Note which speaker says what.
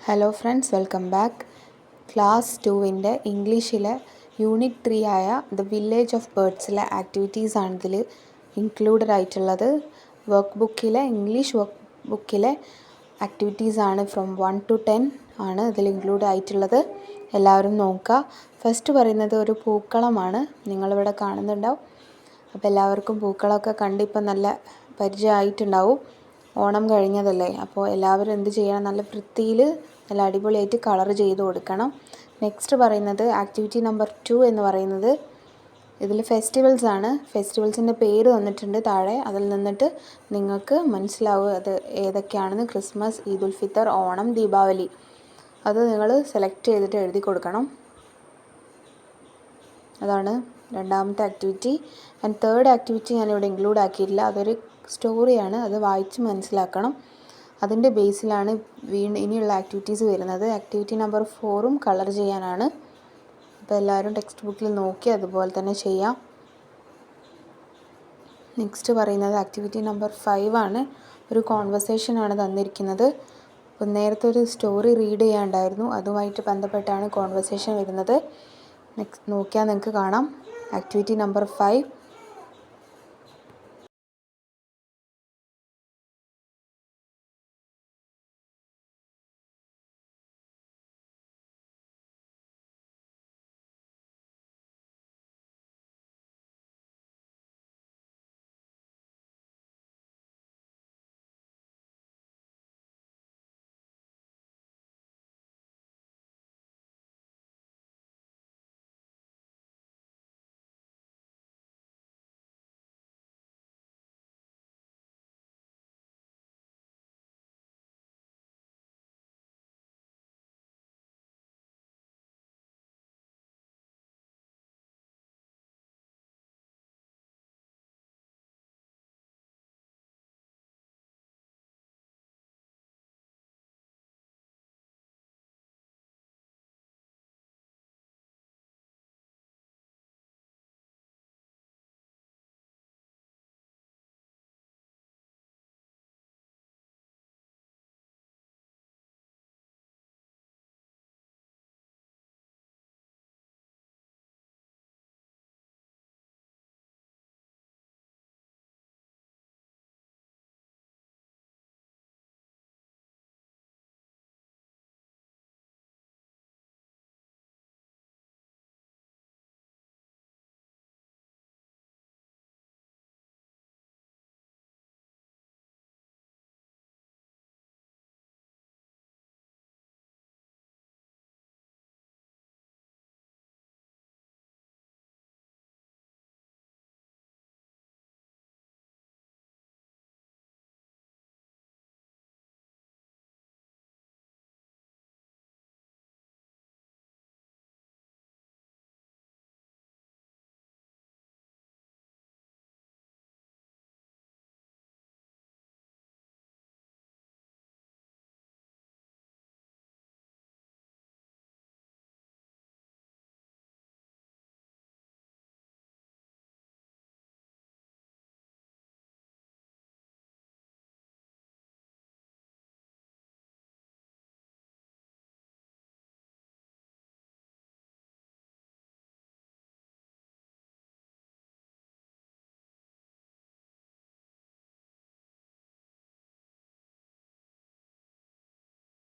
Speaker 1: Hello friends, welcome back. Class 2 ഇംഗ്ലീഷിലെ unit 3 ആയ the village of ബേർഡ്സിലെ ആക്ടിവിറ്റീസാണ് ഇതിൽ ഇൻക്ലൂഡഡ് ആയിട്ടുള്ളത്. ഇംഗ്ലീഷ് വർക്ക് ബുക്കിലെ ആക്ടിവിറ്റീസാണ് ഫ്രം 1 to 10 ആണ് ഇതിൽ ഇൻക്ലൂഡ് ആയിട്ടുള്ളത്. എല്ലാവരും നോക്കുക. ഫസ്റ്റ് പറയുന്നത് ഒരു പൂക്കളമാണ്, നിങ്ങളിവിടെ കാണുന്നുണ്ടാവും. അപ്പോൾ എല്ലാവർക്കും പൂക്കളമൊക്കെ കണ്ട് ഇപ്പം നല്ല പരിചയമായിട്ടുണ്ടാവും. ഓണം കഴിഞ്ഞതല്ലേ, അപ്പോൾ എല്ലാവരും എന്ത് ചെയ്യണം, നല്ല വൃത്തിയിൽ നല്ല അടിപൊളിയായിട്ട് കളർ ചെയ്ത് കൊടുക്കണം. നെക്സ്റ്റ് പറയുന്നത് ആക്ടിവിറ്റി നമ്പർ 2 എന്ന് പറയുന്നത് ഇതിൽ ഫെസ്റ്റിവൽസ് ആണ്. ഫെസ്റ്റിവൽസിൻ്റെ പേര് തന്നിട്ടുണ്ട് താഴെ. അതിൽ നിന്നിട്ട് നിങ്ങൾക്ക് മനസ്സിലാവും അത് ഏതൊക്കെയാണെന്ന്. ക്രിസ്മസ്, ഈദ് ഉൽ ഫിത്തർ, ഓണം, ദീപാവലി. അത് നിങ്ങൾ സെലക്ട് ചെയ്തിട്ട് എഴുതി കൊടുക്കണം. അതാണ് രണ്ടാമത്തെ ആക്ടിവിറ്റി. ആൻഡ് തേർഡ് ആക്ടിവിറ്റി ഞാനിവിടെ ഇൻക്ലൂഡ് ആക്കിയിട്ടില്ല. അതൊരു സ്റ്റോറിയാണ്, അത് വായിച്ച് മനസ്സിലാക്കണം. അതിൻ്റെ ബേസിലാണ് ഇനിയുള്ള ആക്ടിവിറ്റീസ് വരുന്നത്. ആക്ടിവിറ്റി നമ്പർ 4 കളർ ചെയ്യാനാണ്. അപ്പോൾ എല്ലാവരും ടെക്സ്റ്റ് ബുക്കിൽ നോക്കി അതുപോലെ തന്നെ ചെയ്യാം. നെക്സ്റ്റ് പറയുന്നത് ആക്ടിവിറ്റി നമ്പർ 5 ആണ്. ഒരു കോൺവെർസേഷനാണ് തന്നിരിക്കുന്നത്. അപ്പോൾ നേരത്തെ ഒരു സ്റ്റോറി റീഡ് ചെയ്യാനുണ്ടായിരുന്നു, അതുമായിട്ട് ബന്ധപ്പെട്ടാണ് കോൺവെർസേഷൻ വരുന്നത്. നെക്സ്റ്റ് നോക്കിയാൽ നിങ്ങൾക്ക് കാണാം. Activity number 5